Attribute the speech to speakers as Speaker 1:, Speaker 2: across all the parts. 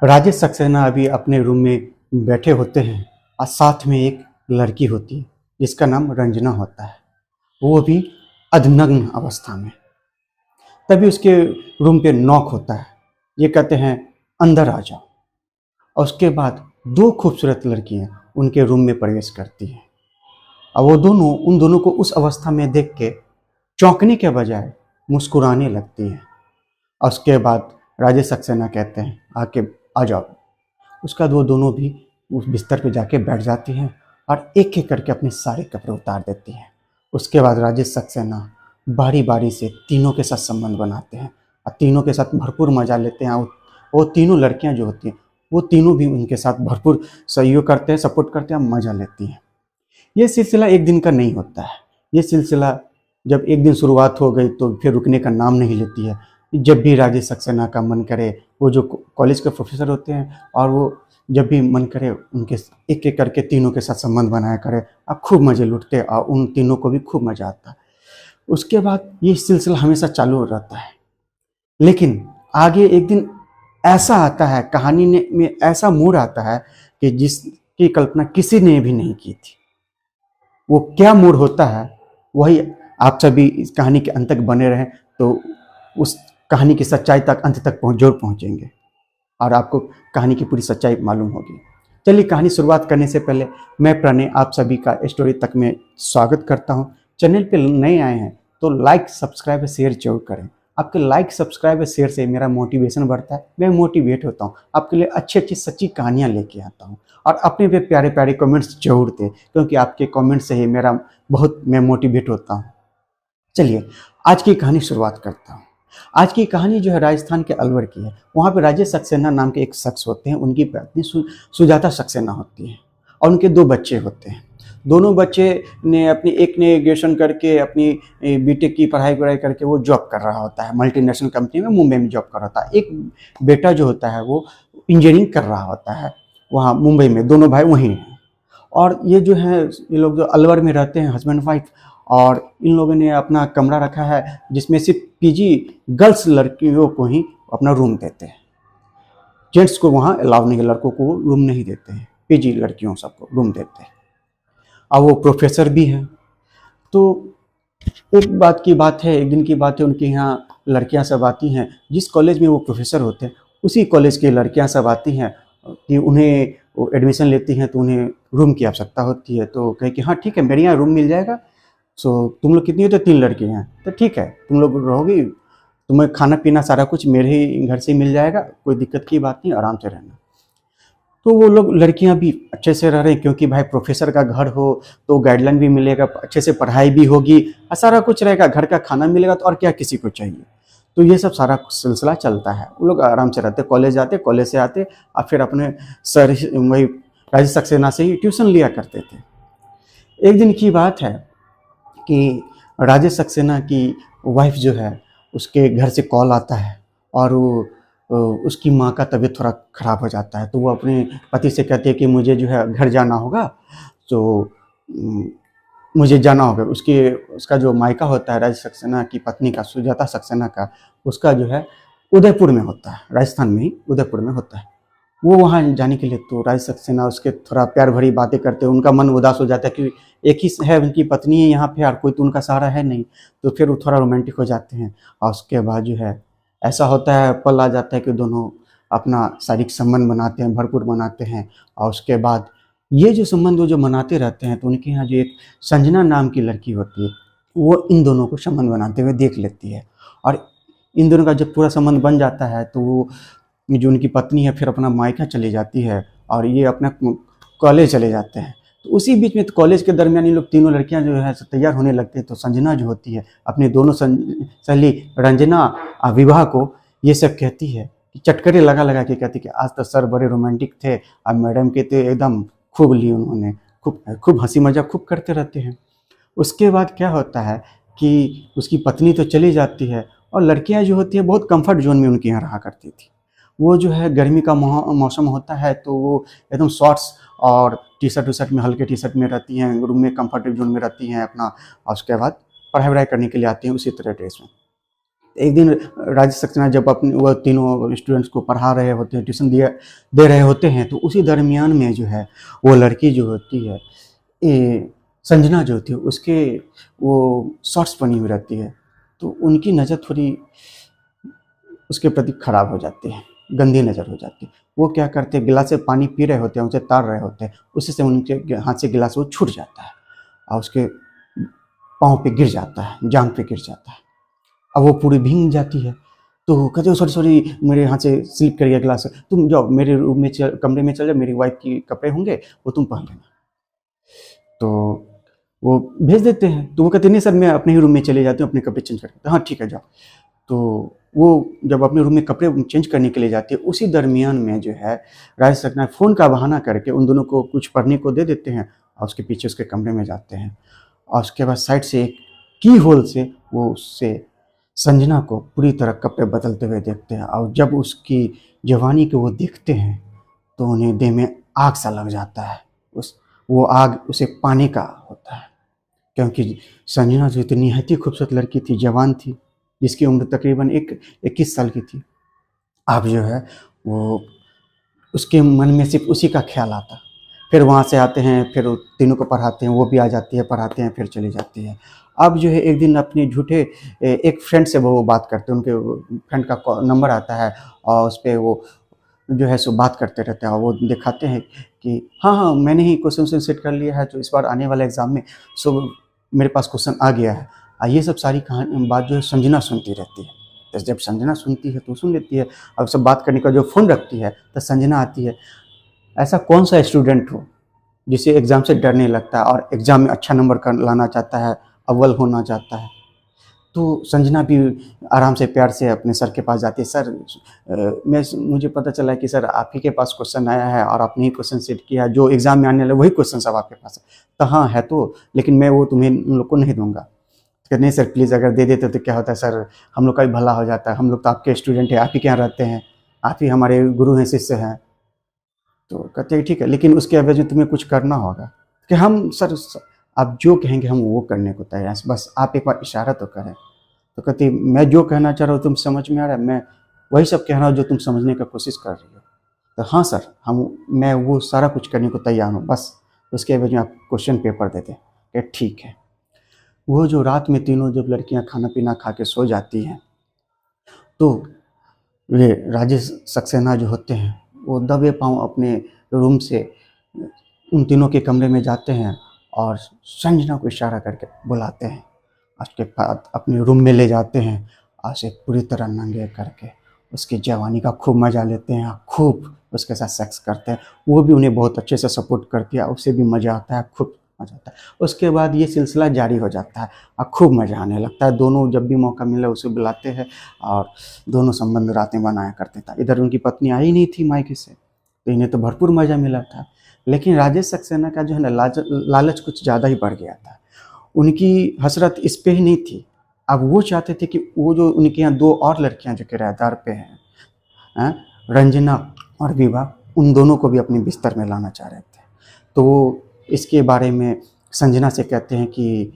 Speaker 1: राजेश सक्सेना अभी अपने रूम में बैठे होते हैं और साथ में एक लड़की होती है जिसका नाम रंजना होता है। वो भी अधनग्न अवस्था में। तभी उसके रूम पे नॉक होता है। ये कहते हैं अंदर आ जाओ। और उसके बाद दो खूबसूरत लड़कियां उनके रूम में प्रवेश करती हैं और वो दोनों उन दोनों को उस अवस्था में देख के चौंकने के बजाय मुस्कुराने लगती हैं। और उसके बाद राजेश सक्सेना कहते हैं आके आ जाओ। उसके बाद वो दोनों भी उस बिस्तर पे जाके बैठ जाती हैं और एक एक करके अपने सारे कपड़े उतार देती हैं। उसके बाद राजेश सक्सेना बारी बारी से तीनों के साथ संबंध बनाते हैं और तीनों के साथ भरपूर मजा लेते हैं। वो तीनों लड़कियां जो होती हैं वो तीनों भी उनके साथ भरपूर सहयोग करते हैं, सपोर्ट करते हैं, मजा लेती हैं। ये सिलसिला एक दिन का नहीं होता है। ये सिलसिला जब एक दिन शुरुआत हो गई तो फिर रुकने का नाम नहीं लेती है। जब भी राजेश सक्सेना का मन करे, वो जो कॉलेज के प्रोफेसर होते हैं और वो जब भी मन करे उनके एक एक करके तीनों के साथ संबंध बनाया करे और खूब मज़े लूटते और उन तीनों को भी खूब मज़ा आता। उसके बाद ये सिलसिला हमेशा चालू रहता है। लेकिन आगे एक दिन ऐसा आता है, कहानी में ऐसा मोड़ आता है कि जिसकी कल्पना किसी ने भी नहीं की थी। वो क्या मोड़ होता है वही आप सभी इस कहानी के अंत तक बने रहें तो उस कहानी की सच्चाई तक अंत तक जरूर पहुंचेंगे और आपको कहानी की पूरी सच्चाई मालूम होगी। चलिए कहानी शुरुआत करने से पहले मैं प्रणय आप सभी का स्टोरी तक में स्वागत करता हूं। चैनल पे नए आए हैं तो लाइक सब्सक्राइब और शेयर जरूर करें। आपके लाइक सब्सक्राइब और शेयर से मेरा मोटिवेशन बढ़ता है, मैं मोटिवेट होता हूँ, आपके लिए अच्छी अच्छी सच्ची कहानियाँ लेके आता हूँ। और अपने पे प्यारे प्यारे कमेंट्स जरूर दें क्योंकि आपके कमेंट से ही मेरा बहुत मैं मोटिवेट होता हूँ। चलिए आज की कहानी शुरुआत करता हूँ। आज की कहानी जो है राजस्थान के अलवर की है। वहाँ पे राजेश सक्सेना नाम के एक शख्स होते हैं, उनकी पत्नी सुजाता सक्सेना होती है और उनके दो बच्चे होते हैं। दोनों बच्चे ने अपनी एक ने ग्रेजुएशन करके अपनी बीटेक की पढ़ाई करके वो जॉब कर रहा होता है, मल्टीनेशनल कंपनी में मुंबई में जॉब कर रहा होता है। एक बेटा जो होता है वो इंजीनियरिंग कर रहा होता है वहाँ मुंबई में, दोनों भाई वहीं हैं। और ये जो है ये लोग जो अलवर में रहते हैं हस्बैंड वाइफ, और इन लोगों ने अपना कमरा रखा है जिसमें सिर्फ पीजी गर्ल्स लड़कियों को ही अपना रूम देते हैं। जेंट्स को वहाँ अलाउ नहीं है, लड़कों को रूम नहीं देते हैं, पीजी लड़कियों सबको रूम देते हैं। अब वो प्रोफेसर भी हैं। तो एक बात की बात है, एक दिन की बात है, उनके यहाँ लड़कियां सब आती हैं। जिस कॉलेज में वो प्रोफेसर होते हैं उसी कॉलेज की लड़कियां सब आती हैं कि उन्हें वो एडमिशन लेती हैं तो उन्हें रूम की आवश्यकता होती है। तो कहे कि हाँ ठीक है मेरे यहाँ रूम मिल जाएगा। सो तुम लोग कितनी हो? तो 3 लड़के हैं। तो ठीक है तुम लोग रहोगी, तुम्हें खाना पीना सारा कुछ मेरे ही घर से मिल जाएगा, कोई दिक्कत की बात नहीं, आराम से रहना। तो वो लोग लड़कियां भी अच्छे से रह रहे हैं क्योंकि भाई प्रोफेसर का घर हो तो गाइडलाइन भी मिलेगा, अच्छे से पढ़ाई भी होगी और सारा कुछ रहेगा, घर का खाना मिलेगा तो और क्या किसी को चाहिए। तो ये सब सारा सिलसिला चलता है। वो लोग आराम से रहते, कॉलेज जाते, कॉलेज से आते और फिर अपने सर वही राजेश सक्सेना से ही ट्यूशन लिया करते थे। एक दिन की बात है कि राजेश सक्सेना की वाइफ जो है उसके घर से कॉल आता है और वो उसकी माँ का तबीयत थोड़ा ख़राब हो जाता है। तो वो अपने पति से कहती है कि मुझे जो है घर जाना होगा, तो मुझे जाना होगा। उसका जो मायका होता है राजेश सक्सेना की पत्नी का, सुजाता सक्सेना का, उसका जो है उदयपुर में होता है, राजस्थान में ही उदयपुर में होता है। वो वहाँ जाने के लिए तो राजेश सक्सेना उसके थोड़ा प्यार भरी बातें करते हैं। उनका मन उदास हो जाता है कि एक ही है उनकी पत्नी है यहाँ पे और कोई तो उनका सहारा है नहीं। तो फिर वो थोड़ा रोमांटिक हो जाते हैं और उसके बाद जो है ऐसा होता है, पल आ जाता है कि दोनों अपना शारीरिक संबंध बनाते हैं, भरपूर बनाते हैं। और उसके बाद ये जो संबंध वो जो मनाते रहते हैं तो उनके यहाँ जो एक संजना नाम की लड़की होती है वो इन दोनों को संबंध बनाते हुए देख लेती है। और इन दोनों का जब पूरा संबंध बन जाता है तो वो जो उनकी पत्नी है फिर अपना मायका चली जाती है और ये अपना कॉलेज चले जाते हैं। तो उसी बीच में तो कॉलेज के दरमियान ये लोग तीनों लड़कियां जो है तैयार होने लगती हैं। तो संजना जो होती है अपने दोनों सहेली रंजना विवाह को ये सब कहती है कि चटकरे लगा लगा के कहती कि आज तो सर बड़े रोमांटिक थे और मैडम के तो एकदम खूब ली उन्होंने, खूब खूब हंसी मजाक खूब करते रहते हैं। उसके बाद क्या होता है कि उसकी पत्नी तो चली जाती है और लड़कियां जो होती है बहुत कंफर्ट जोन में उनके यहाँ रहा करती थी। वो जो है गर्मी का मौसम होता है तो वो एकदम शॉर्ट्स और टी शर्ट में, हल्के टी शर्ट में रहती हैं, रूम में कंफर्टेबल जोन में रहती हैं अपना। और उसके बाद पढ़ाई वढ़ाई करने के लिए आती हैं उसी तरह ड्रेस में। एक दिन राजेश सक्सेना जब अपने वह तीनों स्टूडेंट्स को पढ़ा रहे होते हैं, ट्यूशन दे रहे होते हैं, तो उसी दरमियान में जो है वो लड़की जो होती है, ये संजना जो होती है, उसके वो शॉर्ट्स बनी हुई रहती है, तो उनकी नज़र थोड़ी उसके प्रति खराब हो जाती है, गंदी नज़र हो जाती है। वो क्या करते हैं, गिलास से पानी पी रहे होते हैं, उसे तार रहे होते हैं, उसी से उनके हाथ से गिलास वो छूट जाता है और उसके पाँव पे गिर जाता है, जांघ पे गिर जाता है। अब वो पूरी भींग जाती है, तो कहते हो सॉरी सॉरी मेरे हाथ से स्लिप कर गया गिलास, तुम जाओ मेरे रूम में कमरे में चल जाओ, मेरी वाइफ की कपड़े होंगे वो तुम पहन लेना। तो वो भेज देते हैं, तो वो कहते नहीं सर मैं अपने ही रूम में चले जाती हूँ, अपने कपड़े चेंज करके, हाँ ठीक है जाओ। तो वो जब अपने रूम में कपड़े चेंज करने के लिए जाती है, उसी दरमियान में जो है राजेश सक्सेना फ़ोन का बहाना करके उन दोनों को कुछ पढ़ने को दे देते हैं और उसके पीछे उसके कमरे में जाते हैं, और उसके बाद साइड से एक की होल से वो उससे संजना को पूरी तरह कपड़े बदलते हुए देखते हैं, और जब उसकी जवानी को वो देखते हैं तो उन्हें देह में आग सा लग जाता है। वो आग उसे पाने का होता है, क्योंकि संजना जो इतनी निहायत ही खूबसूरत लड़की थी, जवान थी, जिसकी उम्र तकरीबन 21 साल की थी, अब जो है वो उसके मन में सिर्फ उसी का ख्याल आता। फिर वहाँ से आते हैं, फिर तीनों को पढ़ाते हैं, वो भी आ जाती है, पढ़ाते हैं, फिर चली जाती है। अब जो है एक दिन अपने झूठे एक फ्रेंड से वो बात करते हैं, उनके फ्रेंड का नंबर आता है और उस पर वो जो है सो बात करते रहते हैं, और वो दिखाते हैं कि हाँ मैंने ही क्वेश्चन सेट कर लिया है, तो इस बार आने वाले एग्ज़ाम में सो मेरे पास क्वेश्चन आ गया है। ये सब सारी कहानी बात जो है संजना सुनती रहती है। तो जब संजना सुनती है तो सुन लेती है, अब सब बात करने का जो फ़ोन रखती है तो संजना आती है, ऐसा कौन सा स्टूडेंट हो जिसे एग्ज़ाम से डर नहीं लगता और एग्ज़ाम में अच्छा नंबर कर लाना चाहता है, अव्वल होना चाहता है। तो संजना भी आराम से प्यार से अपने सर के पास जाती है, सर मुझे पता चला है कि सर आप ही के पास क्वेश्चन आया है और आपने ही क्वेश्चन सेट किया है, जो एग्ज़ाम में आने वाला वही क्वेश्चन सब आपके पास है। तो हाँ है तो, लेकिन मैं वो तुम्हें उन लोग को नहीं दूंगा। तो नहीं सर प्लीज़, अगर दे देते तो क्या होता है सर, हम लोग का भी भला हो जाता है, हम लोग तो आपके स्टूडेंट हैं, आप ही के यहाँ रहते हैं, आप ही हमारे गुरु हैं, शिष्य हैं। तो कहते हैं ठीक है, लेकिन उसके एवज में तुम्हें कुछ करना होगा। कि हम सर आप जो कहेंगे हम वो करने को तैयार हैं, बस आप एक बार इशारा तो करें। तो कहती मैं जो कहना चाह रहा हूँ तुम समझ में आ रहा है, मैं वही सब कह रहा हूँ जो तुम समझने का कोशिश कर रही हो। तो हाँ सर मैं वो सारा कुछ करने को तैयार हूँ, बस उसके एवज में आप क्वेश्चन पेपर दे दें। कि ठीक है। वो जो रात में तीनों जब लड़कियाँ खाना पीना खा के सो जाती हैं, तो वे राजेश सक्सेना जो होते हैं वो दबे पाँव अपने रूम से उन तीनों के कमरे में जाते हैं और संजना को इशारा करके बुलाते हैं। उसके बाद अपने रूम में ले जाते हैं और उसे पूरी तरह नंगे करके उसकी जवानी का खूब मज़ा लेते हैं, खूब उसके साथ सेक्स करते हैं। वो भी उन्हें बहुत अच्छे से सपोर्ट करती है, उसे भी मज़ा आता है, खूब मज़ा आता है। उसके बाद ये सिलसिला जारी हो जाता है और खूब मज़ा आने लगता है। दोनों जब भी मौका मिला उसे बुलाते हैं और दोनों संबंध रातें बनाया करते थे। इधर उनकी पत्नी आई नहीं थी मायके से, तो इन्हें तो भरपूर मज़ा मिला था। लेकिन राजेश सक्सेना का जो है ना लालच कुछ ज़्यादा ही बढ़ गया था। उनकी हसरत इस पे ही नहीं थी, अब वो चाहते थे कि वो जो उनके यहाँ दो और लड़कियाँ जो किराएदार पे हैं, रंजना और विभा, उन दोनों को भी अपने बिस्तर में लाना चाह रहे थे। तो वो इसके बारे में संजना से कहते हैं कि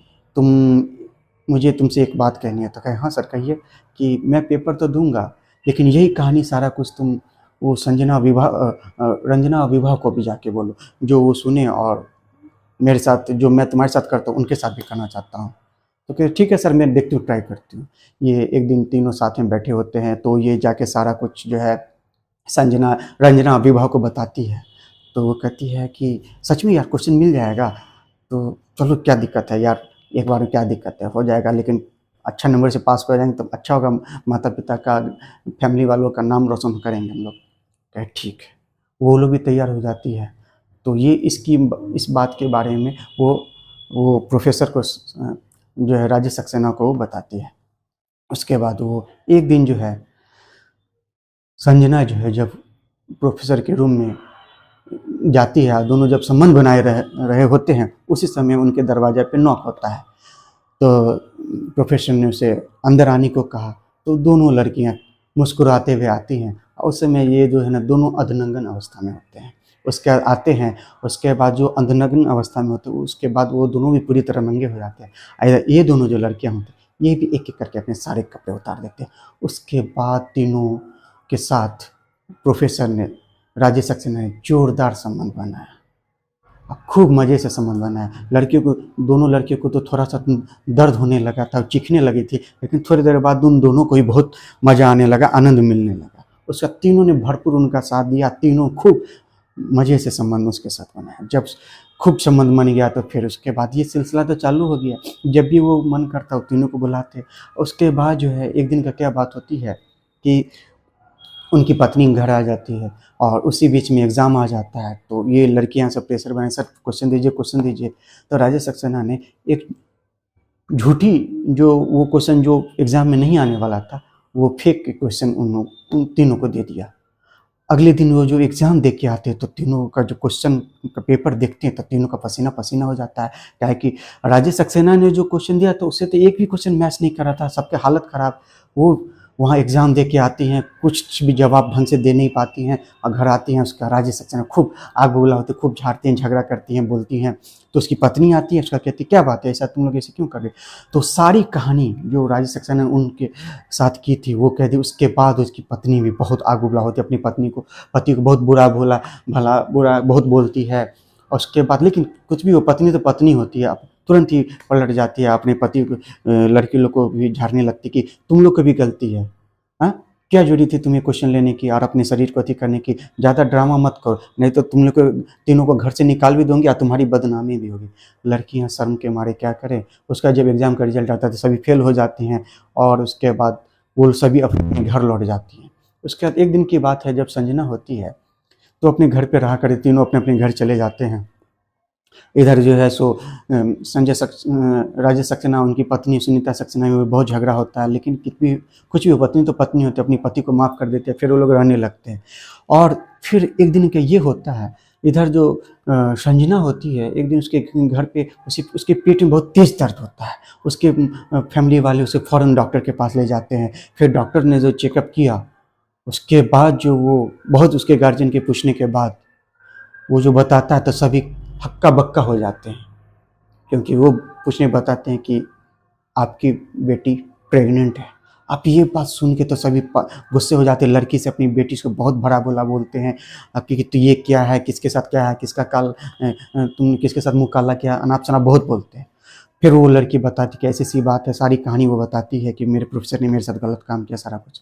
Speaker 1: मुझे तुमसे एक बात कहनी है। तो कहे हाँ सर कहिए। कि मैं पेपर तो दूंगा, लेकिन यही कहानी सारा कुछ तुम वो रंजना और विभा को भी जाके बोलो, जो वो सुने और मेरे साथ जो मैं तुम्हारे साथ करता हूँ उनके साथ भी करना चाहता हूँ। तो कहे ठीक है सर, मैं देखती हूँ, ट्राई करती हूँ। ये एक दिन तीनों साथ में बैठे होते हैं, तो ये जाके सारा कुछ जो है रंजना विभा को बताती है। तो वो कहती है कि सच में यार क्वेश्चन मिल जाएगा, तो चलो क्या दिक्कत है यार, एक बार में क्या दिक्कत है, हो जाएगा, लेकिन अच्छा नंबर से पास कर जाएंगे तो अच्छा होगा, माता पिता का फैमिली वालों का नाम रोशन करेंगे हम लोग। कहे ठीक है। वो लोग भी तैयार हो जाती है। तो ये इस बात के बारे में वो प्रोफेसर को जो है राजेश सक्सेना को बताती है। उसके बाद वो एक दिन जो है संजना जो है जब प्रोफेसर के रूम में जाती है, दोनों जब संबंध बनाए रहे होते हैं, उसी समय उनके दरवाजे पे नॉक होता है। तो प्रोफेसर ने उसे अंदर आने को कहा, तो दोनों लड़कियां मुस्कुराते हुए आती हैं। उस समय ये जो है ना दोनों अर्धनग्न अवस्था में होते हैं। उसके आते हैं, उसके बाद जो अर्धनग्न अवस्था में होते हैं उसके बाद वो दोनों भी पूरी तरह नंगे हो जाते हैं। ये दोनों जो लड़कियां होती हैं ये भी एक एक करके अपने सारे कपड़े उतार देते हैं। उसके बाद तीनों के साथ प्रोफेसर ने, राजेश सक्सेना ने जोरदार संबंध बनाया, खूब मज़े से संबंध बनाया। लड़कियों को, दोनों लड़कियों को तो थोड़ा सा दर्द होने लगा था, चीखने लगी थी, लेकिन थोड़ी देर बाद उन दोनों को ही बहुत मज़ा आने लगा, आनंद मिलने लगा। उसका तीनों ने भरपूर उनका साथ दिया, तीनों खूब मज़े से संबंध उसके साथ बनाया। जब खूब संबंध बन गया तो फिर उसके बाद ये सिलसिला तो चालू हो गया, जब भी वो मन करता वो तीनों को बुलाते। उसके बाद जो है एक दिन का क्या बात होती है कि उनकी पत्नी घर आ जाती है और उसी बीच में एग्ज़ाम आ जाता है। तो ये लड़कियां सब प्रेशर बनाए, सर क्वेश्चन दीजिए क्वेश्चन दीजिए। तो राजेश सक्सेना ने एक झूठी, जो वो क्वेश्चन जो एग्ज़ाम में नहीं आने वाला था, वो फेक क्वेश्चन उन तीनों को दे दिया। अगले दिन वो जो एग्ज़ाम दे के आते हैं तो तीनों का जो क्वेश्चन का पेपर देखते हैं तो तीनों का पसीना पसीना हो जाता है। क्या है कि राजेश सक्सेना ने जो क्वेश्चन दिया तो उससे तो एक भी क्वेश्चन मैच नहीं कर रहा था, सबके हालत ख़राब। वो वहाँ एग्ज़ाम दे के आती हैं, कुछ भी जवाब ढंग से दे नहीं पाती हैं और घर आती हैं। उसका राजेश सक्सेना खूब आग बबूला होते, खूब झाड़ती हैं, झगड़ा करती हैं, बोलती हैं। तो उसकी पत्नी आती है, उसका कहती है क्या बात है, ऐसा तुम लोग ऐसे क्यों कर रहे? तो सारी कहानी जो राजेश सक्सेना ने उनके साथ की थी वो कह दी। उसके बाद उसकी पत्नी भी बहुत आग बबूला होती है, अपनी पति को बहुत बुरा बहुत बोलती है। और उसके बाद लेकिन कुछ भी हो, पत्नी तो पत्नी होती है, अब तुरंत ही पलट जाती है, अपने पति को, लड़की लोग को भी झाड़ने लगती कि तुम लोग को भी गलती है, हाँ क्या जरूरी थी तुम्हें क्वेश्चन लेने की और अपने शरीर को अति करने की, ज़्यादा ड्रामा मत करो, नहीं तो तुम लोग को तीनों को घर से निकाल भी दूंगी और तुम्हारी बदनामी भी होगी। लड़कियां शर्म के मारे क्या करें, उसका जब एग्ज़ाम का रिजल्ट आता है तो सभी फेल हो जाती हैं और उसके बाद वो सभी अपने घर लौट जाती हैं। उसके बाद एक दिन की बात है, जब संजना होती है तो अपने घर पे रहा करे, तीनों अपने अपने घर चले जाते हैं। इधर जो है सो राजेश सक्सेना, उनकी पत्नी सुनीता सक्सेना में बहुत झगड़ा होता है, लेकिन कितनी कुछ भी पत्नी तो पत्नी होती है, अपनी पति को माफ़ कर देते हैं, फिर वो लोग रहने लगते हैं। और फिर एक दिन का ये होता है, इधर जो संजना होती है, एक दिन उसके घर पे उसके पेट में बहुत तेज़ दर्द होता है। उसके फैमिली वाले उसे फ़ौरन डॉक्टर के पास ले जाते हैं। फिर डॉक्टर ने जो चेकअप किया, उसके बाद जो वो बहुत उसके गार्जियन के पूछने के बाद वो जो बताता है तो सभी हक्का बक्का हो जाते हैं, क्योंकि वो पूछने बताते हैं कि आपकी बेटी प्रेग्नेंट है। अब ये बात सुन के तो सभी गुस्से हो जाते हैं, लड़की से अपनी बेटी को बहुत भला बुरा बोलते हैं कि तो ये क्या है, किसके साथ क्या है, तुमने किसके साथ मुँह काला किया, अनाप शनाप बहुत बोलते हैं। फिर वो लड़की बताती कि ऐसी सी बात है, सारी कहानी वो बताती है कि मेरे प्रोफेसर ने मेरे साथ गलत काम किया, सारा कुछ।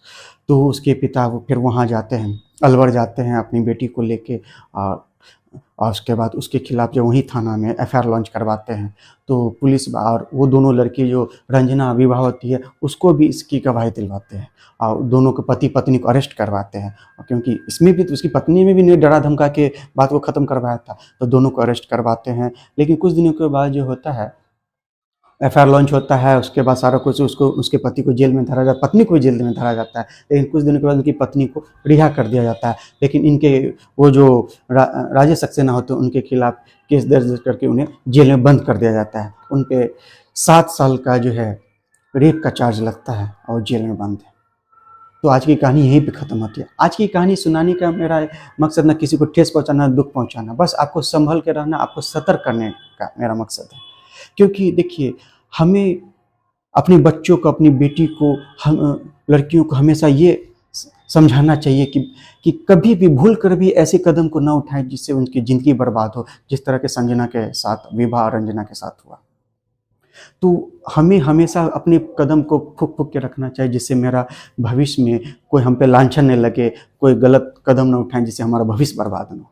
Speaker 1: तो उसके पिता वो फिर वहाँ जाते हैं, अलवर जाते हैं अपनी बेटी को लेके, और उसके बाद उसके खिलाफ जो वहीं थाना में एफआईआर लॉन्च करवाते हैं। तो पुलिस और वो दोनों लड़की जो रंजना विवाहवती है उसको भी इसकी गवाही दिलवाते हैं और दोनों को पति पत्नी को अरेस्ट करवाते हैं, क्योंकि इसमें भी तो उसकी पत्नी में भी नहीं डरा धमका के बात को ख़त्म करवाया था, तो दोनों को अरेस्ट करवाते हैं। लेकिन कुछ दिनों के बाद जो होता है, एफआईआर लॉन्च होता है, उसके बाद सारा कुछ उसको, उसके पति को जेल में धरा जाता, पत्नी को भी जेल में धरा जाता है। लेकिन कुछ दिनों के बाद उनकी पत्नी को रिहा कर दिया जाता है। लेकिन इनके वो जो राजेश सक्सेना होते हैं उनके खिलाफ केस दर्ज करके उन्हें जेल में बंद कर दिया जाता है। उन पे 7 साल का जो है रेप का चार्ज लगता है और जेल में बंद है। तो आज की कहानी यहीं पे ख़त्म होती है। आज की कहानी सुनाने का मेरा मकसद ना किसी को ठेस पहुँचाना, दुख पहुँचाना, बस आपको संभल के रहना, आपको सतर्क करने का मेरा मकसद है। क्योंकि देखिए, हमें अपने बच्चों को, अपनी बेटी को, हम लड़कियों को हमेशा ये समझाना चाहिए कि कभी भी भूल कर भी ऐसे कदम को ना उठाएं जिससे उनकी ज़िंदगी बर्बाद हो, जिस तरह के संजना के साथ, विवाह रंजना के साथ हुआ। तो हमें हमेशा अपने कदम को फूँक फूँक के रखना चाहिए, जिससे मेरा भविष्य में कोई हम पे लांछन न लगे, कोई गलत कदम न उठाएं जिससे हमारा भविष्य बर्बाद न हो।